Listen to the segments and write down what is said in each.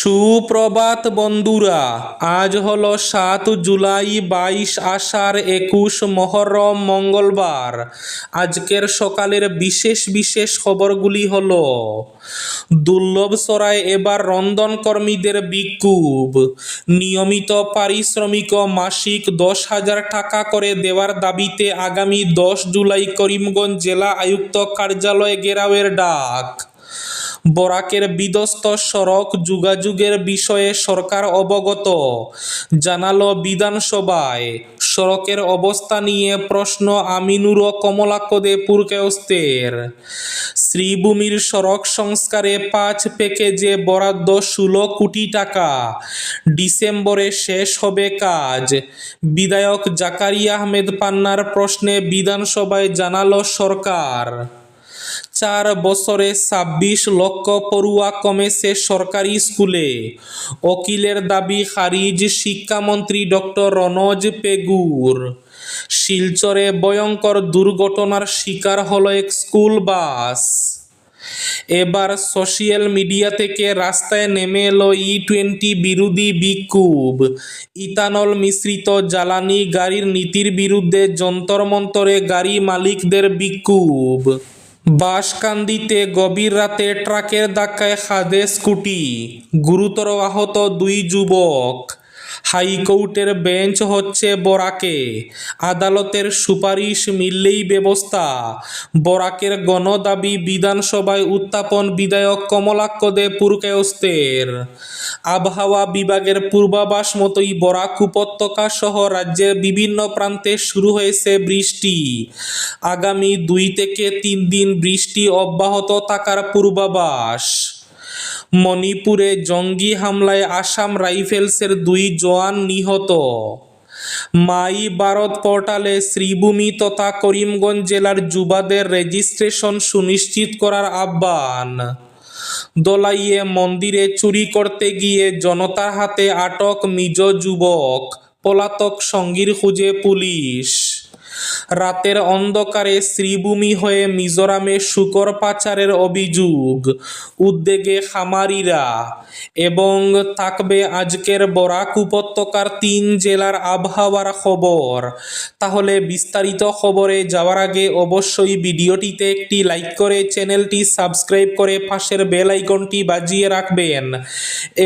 সুপ্রভাত বন্ধুরা, আজ হলো 7 জুলাই, 22 আষাঢ়, 21 মহরম, মঙ্গলবার। আজকের সকালের বিশেষ বিশেষ খবরগুলি হলো: দুর্লভসরায় এবার রন্ধন কর্মীদের বিক্ষোভ, নিয়মিত পারিশ্রমিক মাসিক 10,000 টাকা করে দেওয়ার দাবিতে আগামী 10 জুলাই করিমগঞ্জ জেলা আয়ুক্ত কার্যালয়ে ঘেরাওয়ের ডাক। বরাকের বিধ্বস্ত সড়ক যোগাযোগের বিষয়ে সরকার অবগত, জানালো বিধানসভায়। সড়কের অবস্থা নিয়ে প্রশ্ন আমিনুর ও কমলাক্ষদে পুরকায়স্থের। শ্রীভূমির সড়ক সংস্কারে 5 প্যাকেজে বরাদ্দ 16 কোটি টাকা, ডিসেম্বরে শেষ হবে কাজ। বিধায়ক জাকারিয়া আহমেদ পান্নার প্রশ্নে বিধানসভায় জানালো সরকার। 4 বছরে 26 লক্ষ পড়ুয়া কমেছে সরকারি স্কুলে, ওকিলের দাবি খারিজ শিক্ষামন্ত্রী ডক্টর রনজ পেগুর। শিলচরে ভয়ঙ্কর দুর্ঘটনার শিকার হলো এক স্কুল বাস। এবার সোশ্যাল মিডিয়া থেকে রাস্তায় নেমে এলো E20 বিরোধী বিক্ষোভ। ইথানল মিশ্রিত জ্বালানি গাড়ির নীতির বিরুদ্ধে যন্তর মন্তরে গাড়ি মালিকদের বিক্ষোভ। বাঁশকান্দিতে গভীর রাতে ট্রাকের ধাক্কায় খাদে স্কুটি, গুরুতর আহত 2 যুবক। হাইকোর্টের বেঞ্চ হচ্ছে বরাকে, আদালতের সুপারিশ মিললেই ব্যবস্থা। বরাকের গণদাবি বিধানসভায় উত্থাপন বিধায়ক কমলাক্ষদে পুরকায়স্থের। আবহাওয়া বিভাগের পূর্বাভাস মতোই বরাক উপত্যকা সহ রাজ্যের বিভিন্ন প্রান্তে শুরু হয়েছে বৃষ্টি। আগামী 2 থেকে 3 দিন বৃষ্টি অব্যাহত থাকার পূর্বাভাস। মণিপুরে জঙ্গি হামলায় আসাম রাইফেলসের 2 জওয়ান নিহত। মাই ভারত পোর্টালে শ্রীভূমি তথা করিমগঞ্জ জেলার যুবাদের রেজিস্ট্রেশন সুনিশ্চিত করার আহ্বান। দলাইয়ে মন্দিরে চুরি করতে গিয়ে জনতার হাতে আটক মিজো যুবক, পলাতক সঙ্গীর খুঁজে পুলিশ। রাতের অন্ধকারে শ্রীভূমি হয়ে মিজোরামে শূকর পাচারের অভিযোগ, উদ্বেগে খামারিরা। এবং থাকবে আজকের বরাক উপত্যকার 3 জেলার আবহাওয়ার খবর। তাহলে বিস্তারিত খবরে যাওয়ার আগে অবশ্যই ভিডিওটিতে একটি লাইক করে চ্যানেলটি সাবস্ক্রাইব করে পাশের বেল আইকনটি বাজিয়ে রাখবেন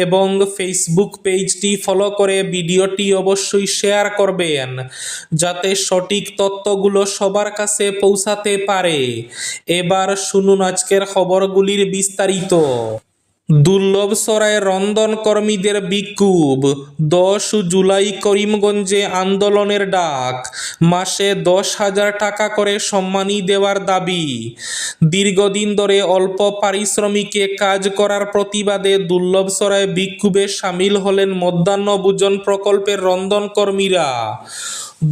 এবং ফেসবুক পেজটি ফলো করে ভিডিওটি অবশ্যই শেয়ার করবেন, যাতে সঠিক তথ্যগুলো সবার কাছে পৌঁছাতে পারে। এবার শুনুন আজকের খবরগুলির বিস্তারিত। দুর্লভসরায় রন্ধন কর্মীদের বিক্ষোভ, 10 জুলাই করিমগঞ্জে আন্দোলনের ডাক, মাসে 10,000 টাকা করে সম্মানী দেওয়ার দাবি। দীর্ঘদিন ধরে অল্প পারিশ্রমিকে কাজ করার প্রতিবাদে দুর্লভসরায় বিক্ষোভে সামিল হলেন মধ্যাহ্নভোজন প্রকল্পের রন্ধন কর্মীরা।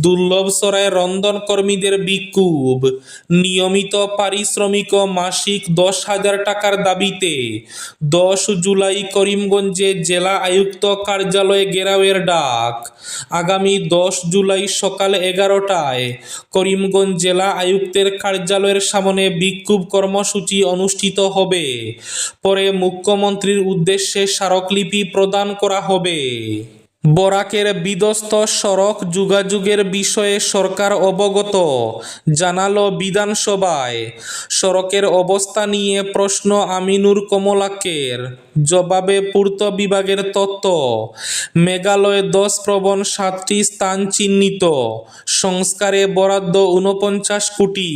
দুর্লভসরায় রন্ধন কর্মীদের বিক্ষোভ, নিয়মিত পারিশ্রমিক মাসিক 10,000 টাকার দাবিতে 10 জুলাই করিমগঞ্জে জেলা আয়ুক্ত কার্যালয়ে ঘেরাওয়ের ডাক। আগামী 10 জুলাই সকাল 11টায় করিমগঞ্জ জেলা আয়ুক্তের কার্যালয়ের সামনে বিক্ষোভ কর্মসূচি অনুষ্ঠিত হবে। পরে মুখ্যমন্ত্রীর উদ্দেশ্যে স্মারকলিপি প্রদান করা হবে। বরাকের বিধ্বস্ত সড়ক যোগাযোগের বিষয়ে সরকার অবগত, জানালো বিধানসভায়। সড়কের অবস্থা নিয়ে প্রশ্ন আমিনুর কমলাক্ষের, জবাবে পূর্ত বিভাগের তথ্য। মেঘালয়ে 10 প্রবণ 7টি স্থান চিহ্নিত, সংস্কারে বরাদ্দ 49 কোটি।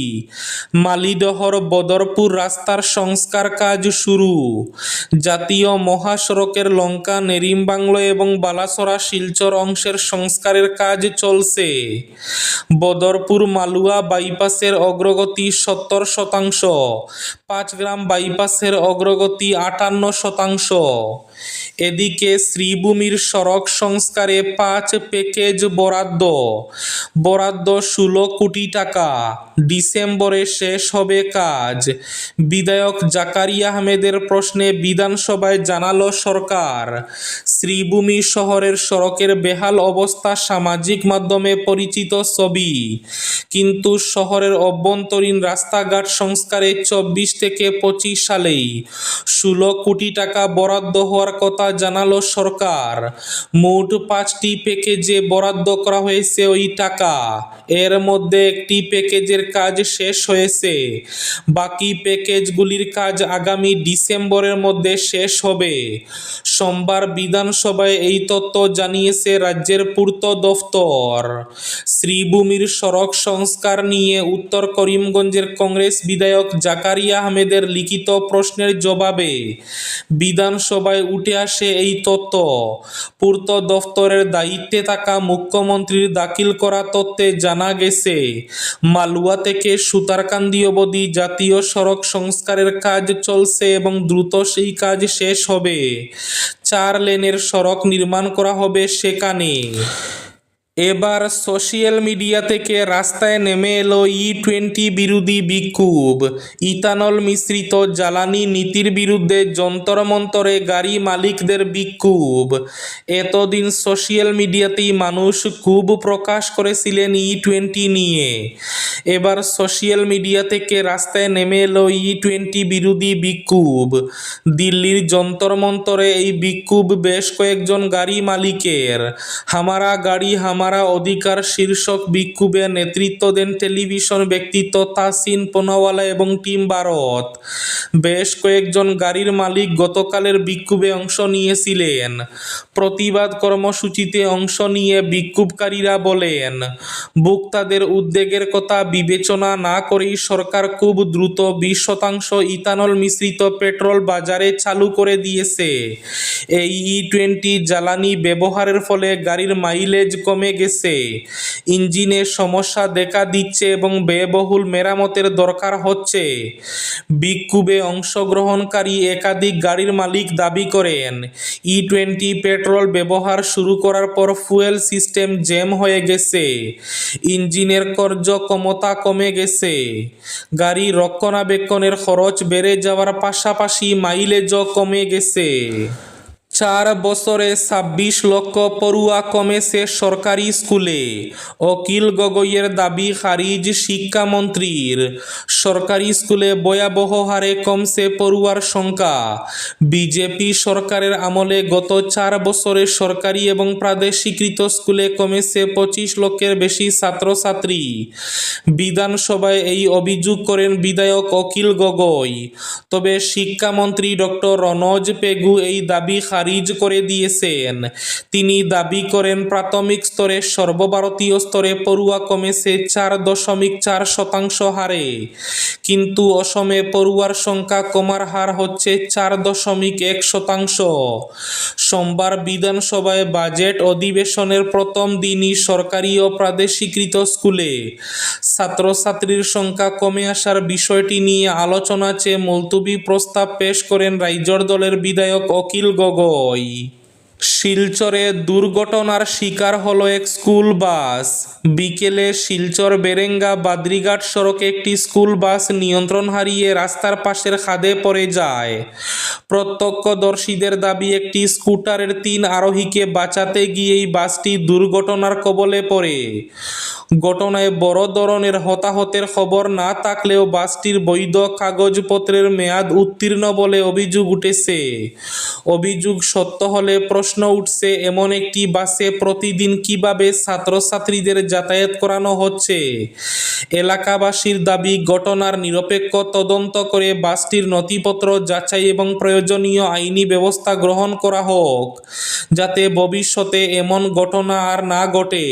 মালিডহর বদরপুর রাস্তার সংস্কার কাজ শুরু। জাতীয় মহাসড়কের লঙ্কা নেরিমবাংলো এবং বালাসরা শিলচর অংশের সংস্কারের কাজ চলছে। বদরপুর মালুয়া বাইপাসের অগ্রগতি 70%, 5 গ্রাম বাইপাসের অগ্রগতি 58%। এদিকে শ্রীভূমির সড়ক সংস্কারে 5 প্যাকেজ বরাদ্দ 16 কোটি টাকা, ডিসেম্বরে শেষ হবে কাজ। বিধায়ক জাকারিয়া আহমেদের প্রশ্নে বিধানসভায় জানালো সরকার। শ্রীভূমি শহরের সড়কের বেহাল অবস্থা সামাজিক মাধ্যমে পরিচিত ছবি। কিন্তু শহরের অভ্যন্তরীণ রাস্তাঘাট সংস্কারে ২৪ থেকে ২৫ সালেই ১৬ কোটি টাকা বরাদ্দ হওয়ার কথা জানালো সরকার। মোট ৫টি প্যাকেজে বরাদ্দ করা হয়েছে ওই টাকা। এর মধ্যে একটি প্যাকেজের কাজ শেষ হয়েছে। বাকি প্যাকেজগুলির কাজ আগামী ডিসেম্বরের মধ্যে শেষ হবে। সোমবার বিধানসভায় এই তথ্য জানিয়েছে রাজ্যের পূর্ত দফতর। শ্রীভূমির সড়ক সংস্কার নিয়ে উত্তর করিমগঞ্জের কংগ্রেস বিধায়ক জাকারিয়া আহমেদের লিখিত প্রশ্নের জবাবে বিধানসভায় উঠে আসে এই তথ্য। পূর্ত দফতরের দায়িত্বে থাকা মুখ্যমন্ত্রীর দাখিল করা তথ্যে জানা গেছে, মালুয়া থেকে সুতারকান্দি অবধি জাতীয় সড়ক সংস্কারের কাজ চলছে এবং দ্রুত সেই কাজ শেষ হবে। ৪ লেনের সড়ক নির্মাণ করা হবে সেখানে। এবার সোশ্যাল মিডিয়া থেকে রাস্তায় নেমে এলো ই-20 বিরোধী বিক্ষোভ। ইথানল মিশ্রিত জ্বালানি নীতির বিরুদ্ধে যন্তর মন্তরে গাড়ি মালিকদের বিক্ষোভ। এতদিন সোশ্যাল মিডিয়াতেই মানুষ ক্ষোভ প্রকাশ করেছিলেন ই-20 নিয়ে। এবার সোশ্যাল মিডিয়া থেকে রাস্তায় নেমে এলো ই-20 বিরোধী বিক্ষোভ। দিল্লির যন্তর মন্তরে এই বিক্ষোভ বেশ কয়েকজন গাড়ি মালিকের। হামারা গাড়ি হামারা অধিকার শীর্ষক বিক্ষোভে নেতৃত্ব দেন টেলিভিশন ব্যক্তিত্ব তাহসিন পুনাওয়ালা এবং টিম ভারত। বেশ কয়েকজন গাড়ির মালিক গতকালের বিক্ষোভে অংশ নিয়েছিলেন। প্রতিবাদ কর্মসূচিতে অংশ নিয়ে বিক্ষোভকারীরা বলেন, ভোক্তাদের উদ্বেগের কথা বিবেচনা না করেই সরকার খুব দ্রুত ২০% ইথানল মিশ্রিত পেট্রোল বাজারে চালু করে দিয়েছে। এই ই-20 জ্বালানি ব্যবহারের ফলে গাড়ির মাইলেজ কমে গেছে, ইঞ্জিনে সমস্যা দেখা দিচ্ছে এবং ব্যয়বহুল মেরামতের দরকার হচ্ছে। বিক্ষোভে অংশগ্রহণকারী একাধিক গাড়ির মালিক দাবি করেন, ই-20 পেট্রোল ব্যবহার শুরু করার পর ফুয়েল সিস্টেম জ্যাম হয়ে গেছে, ইঞ্জিনের কার্যক্ষমতা কমে গেছে, গাড়ি রক্ষণাবেক্ষণের খরচ বেড়ে যাওয়ার পাশাপাশি মাইলেজও কমে গেছে। ৪ বছরে ২৬ লক্ষ পড়ুয়া কমেছে সরকারি স্কুলে। অখিল গগৈয়ের দাবি খারিজ শিক্ষামন্ত্রীর। সরকারি স্কুলে ভয়াবহ হারে কমছে পড়ুয়ার সংখ্যা। বিজেপি সরকারের আমলে গত ৪ বছরে সরকারি এবং প্রাদেশিকৃত স্কুলে কমেছে ২৫ লক্ষের বেশি ছাত্রছাত্রী। বিধানসভায় এই অভিযোগ করেন বিধায়ক অখিল গগৈ। তবে শিক্ষামন্ত্রী ডক্টর রনজ পেগু এই দাবি খারিজ করে দিয়েছেন। তিনি দাবি করেন, প্রাথমিক স্তরে সর্বভারতীয় স্তরে পড়ুয়া কমেছে ৪.৪% হারে, কিন্তু অসমে পড়ুয়ার সংখ্যা কমার হার হচ্ছে ৪.১%। সোমবার বিধানসভায় বাজেট অধিবেশনের প্রথম দিনই সরকারি ও প্রাদেশিকৃত স্কুলে ছাত্রছাত্রীর সংখ্যা কমে আসার বিষয়টি নিয়ে আলোচনা চেয়ে মুলতবি প্রস্তাব পেশ করেন রাইজোর দলের বিধায়ক অখিল গগৈ। শিলচরে দুর্ঘটনার শিকার হলো এক স্কুল বাস। বিকেলে শিলচর বেরেঙ্গা বাদ্রিঘাট সড়কে একটি স্কুল বাস নিয়ন্ত্রণ হারিয়ে রাস্তার পাশের খাদে পড়ে যায়। প্রত্যক্ষদর্শীদের দাবি, একটি স্কুটারের ৩ আরোহীকে বাঁচাতে গিয়েই বাসটি দুর্ঘটনার কবলে পড়ে। ঘটনায় বড় ধরনের হতাহতের খবর না থাকলেও বাসটির বৈধ কাগজপত্রের মেয়াদ উত্তীর্ণ বলে অভিযোগ উঠেছে। অভিযোগ সত্য হলে প্রশ্ন উঠছে, এমন একটি বাসে প্রতিদিন কিভাবে ছাত্রছাত্রীদের যাতায়াত করানো হচ্ছে। এলাকাবাসীর দাবি, ঘটনার নিরপেক্ষ তদন্ত করে বাসটির নথিপত্র যাচাই এবং প্রয়োজনীয় আইনি ব্যবস্থা গ্রহণ করা হোক, যাতে ভবিষ্যতে এমন ঘটনা আর না ঘটে।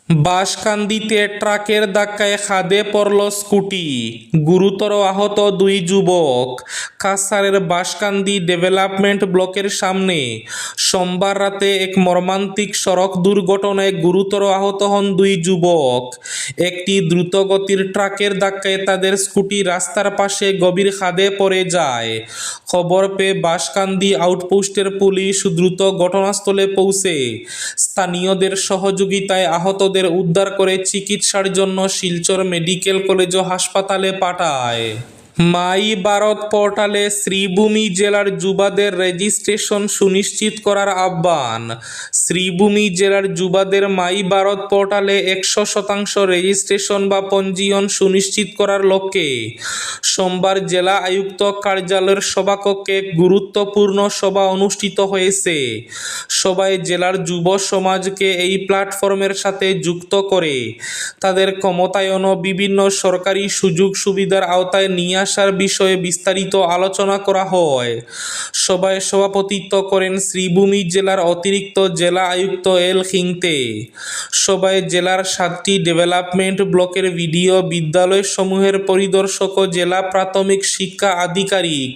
বাঁশকান্দিতে ট্রাকের ধাক্কায় খাদে পড়ল স্কুটি, গুরুতর আহত 2 যুবক। কাছাড়ের বাঁশকান্দি ডেভেলপমেন্ট ব্লকের সামনে সোমবার রাতে এক মর্মান্তিক সড়ক দুর্ঘটনায় গুরুতর আহত হন 2 যুবক। একটি দ্রুতগতির ট্রাকের ধাক্কায় তাদের স্কুটি রাস্তার পাশে গভীর খাদে পড়ে যায়। খবর পেয়ে বাঁশকান্দি আউটপোস্টের পুলিশ দ্রুত ঘটনাস্থলে পৌঁছে স্থানীয়দের সহযোগিতায় আহতদের উদ্ধার করে চিকিৎসার জন্য শিলচর মেডিকেল কলেজ ও হাসপাতালে পাঠায়। মাই ভারত পোর্টালে শ্রীভূমি জেলার যুবাদের রেজিস্ট্রেশন সুনিশ্চিত করার আহ্বান। শ্রীভূমি জেলার যুবাদের মাই ভারত পোর্টালে 100% রেজিস্ট্রেশন বা পঞ্জীয়ন সুনিশ্চিত করার লক্ষ্যে সোমবার জেলা আয়ুক্ত কার্যালয়ের সভাকক্ষে এক গুরুত্বপূর্ণ সভা অনুষ্ঠিত হয়েছে। সভায় জেলার যুব সমাজকে এই প্ল্যাটফর্মের সাথে যুক্ত করে তাদের ক্ষমতায়ন ও বিভিন্ন সরকারি সুযোগ সুবিধার আওতায় নিয়ে আসার বিষয়ে বিস্তারিত আলোচনা করা হয়। সভায় সভাপতিত্ব করেন শ্রীভূমি জেলার অতিরিক্ত জেলা আয়ুক্ত এল খিংতে। সভায় জেলার 7টি ডেভেলপমেন্ট ব্লকের ভিডিও বিদ্যালয়সমূহের পরিদর্শক ও জেলা প্রাথমিক শিক্ষা আধিকারিক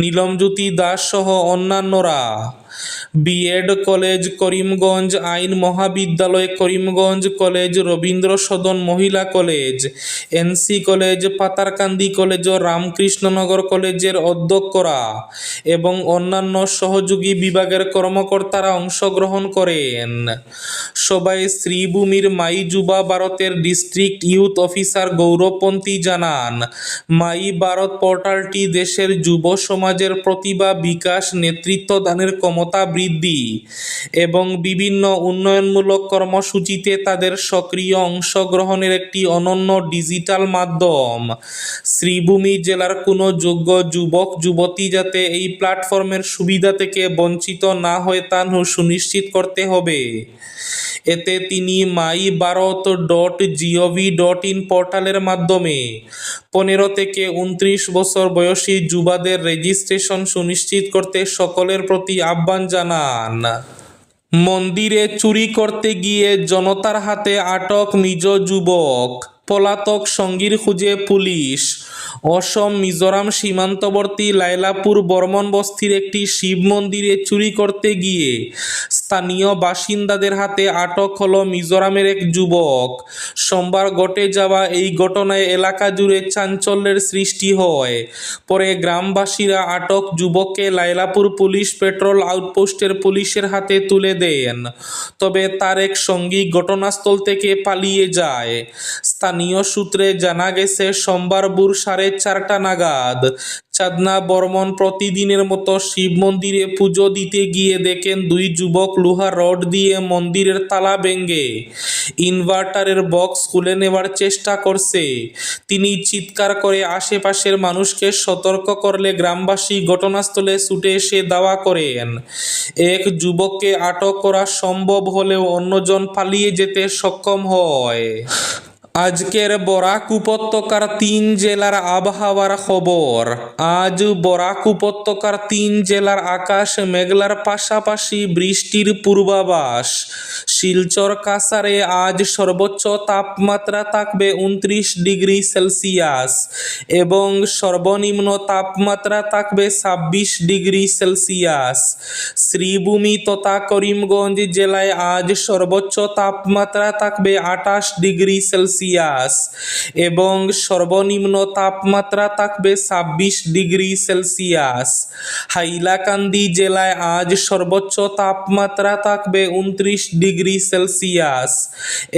নীলমজ্যোতি দাস সহ অন্যান্যরা, বিএড কলেজ করিমগঞ্জ, আইন মহাবিদ্যালয় Karimganj college, Rabindra Sadan Mahila college, NC college, Patharkandi college ও রামকৃষ্ণনগর কলেজের অধ্যক্ষরা এবং অন্যান্য সহযোগী বিভাগের কর্মকর্তারা অংশগ্রহণ করেন। সভায় শ্রীভূমির মাই যুবা ভারতের ডিস্ট্রিক্ট ইউথ অফিসার গৌরবপন্থী জানান, মাই ভারত পোর্টালটি দেশের যুব সমাজের প্রতিভা বিকাশ, নেতৃত্ব দানের ক্ষমতা বৃদ্ধি এবং বিভিন্ন উন্নয়নমূলক কর্মসূচিতে তাদের সক্রিয় অংশগ্রহণের একটি অনন্য ডিজিটাল মাধ্যম। শ্রীভূমি জেলার কোনো যোগ্য যুবক যুবতী যাতে এই প্ল্যাটফর্মের সুবিধা থেকে বঞ্চিত না হয় তা সুনিশ্চিত করতে হবে। এতে তিনি myBharat.gov.in পোর্টালের মাধ্যমে 15 থেকে 29 বছর বয়সী যুবাদের রেজিস্ট্রেশন সুনিশ্চিত করতে সকলের প্রতি আহ্বান জানান। মন্দিরে চুরি করতে গিয়ে জনতার হাতে আটক নিজ যুবক, পলাতক সঙ্গীর খুঁজে পুলিশ। অসম মিজোরাম সীমান্তবর্তী লাইলাপুর বর্মন বস্তির একটি শিব মন্দিরে চুরি করতে গিয়ে স্থানীয় বাসিন্দাদের হাতে আটক হল মিজোরামের এক যুবক। সোমবার ঘটে যাওয়া এই ঘটনায় এলাকা জুড়ে চাঞ্চল্যের সৃষ্টি হয়। পরে গ্রামবাসীরা আটক যুবককে লাইলাপুর পুলিশ পেট্রোল আউটপোস্টের পুলিশের হাতে তুলে দেন। তবে তার এক সঙ্গী ঘটনাস্থল থেকে পালিয়ে যায়। স্থানীয় সূত্রে জানা গেছে, সোমবার ভোর 4:30 নাগাদ চাঁদনা বর্মন প্রতিদিনের মতো শিব মন্দিরে পুজো দিতে গিয়ে দেখেন দুই যুবক লোহার রড দিয়ে মন্দিরের তালা ভেঙে ইনভার্টারের বক্স খুলে নেওয়ার চেষ্টা করছে। তিনি চিৎকার করে আশেপাশের মানুষকে সতর্ক করলে গ্রামবাসী ঘটনাস্থলে ছুটে এসে দাওয়া করেন। এক যুবককে আটক করা সম্ভব হলেও অন্যজন পালিয়ে যেতে সক্ষম হয়। আজকের বরাক উপত্যকার 3 জেলার আবহাওয়ার খবর। আজ বরাক উপত্যকার 3 জেলার আকাশ মেঘলার পাশাপাশি বৃষ্টির পূর্বাভাস। শিলচর কাছাড়ে আজ সর্বোচ্চ তাপমাত্রা থাকবে 29 ডিগ্রি সেলসিয়াস এবং সর্বনিম্ন তাপমাত্রা থাকবে 26 ডিগ্রি সেলসিয়াস। শ্রীভূমি তথা করিমগঞ্জ জেলায় আজ সর্বোচ্চ তাপমাত্রা থাকবে 28 ডিগ্রি সেলসিয়াস এবং সর্বনিম্ন তাপমাত্রা থাকবে 26 ডিগ্রি সেলসিয়াস। হাইলাকান্দি জেলায় আজ সর্বোচ্চ তাপমাত্রা থাকবে 29 ডিগ্রি সেলসিয়াস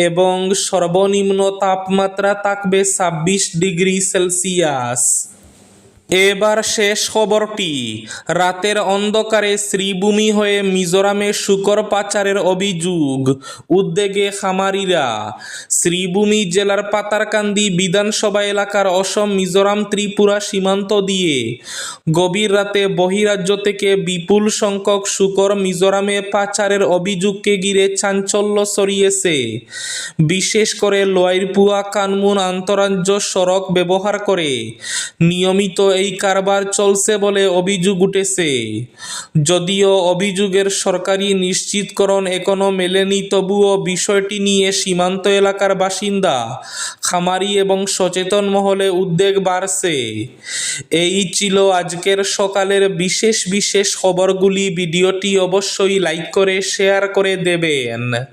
এবং সর্বনিম্ন তাপমাত্রা থাকবে 26 ডিগ্রি সেলসিয়াস। এবার শেষ খবরটি। রাতের অন্ধকারে শ্রীভূমি হয়ে মিজোরামে শূকর পাচারের অভিযোগ, উদ্বেগে খামারিরা। শ্রীভূমি জেলার পাতারকান্দি বিধানসভা এলাকার অসম মিজোরাম ত্রিপুরা সীমান্ত দিয়ে গভীর রাতে বহিরাজ্য থেকে বিপুল সংখ্যক শূকর মিজোরামে পাচারের অভিযোগকে ঘিরে চাঞ্চল্য ছড়িয়েছে। বিশেষ করে লোয়ারপুয়া কানমুন আন্তঃরাজ্য সড়ক ব্যবহার করে নিয়মিত এই কারবার চলছে বলে অভিযোগ উঠেছে। যদিও অভিযোগের সরকারি নিশ্চিতকরণ এখনো মেলেনি, তবুও বিষয়টি নিয়ে সীমান্ত এলাকার বাসিন্দা, খামারি এবং সচেতন মহলে উদ্বেগ বাড়ছে। এই ছিল আজকের সকালের বিশেষ খবরগুলি। ভিডিওটি অবশ্যই লাইক করে শেয়ার করে দেবেন।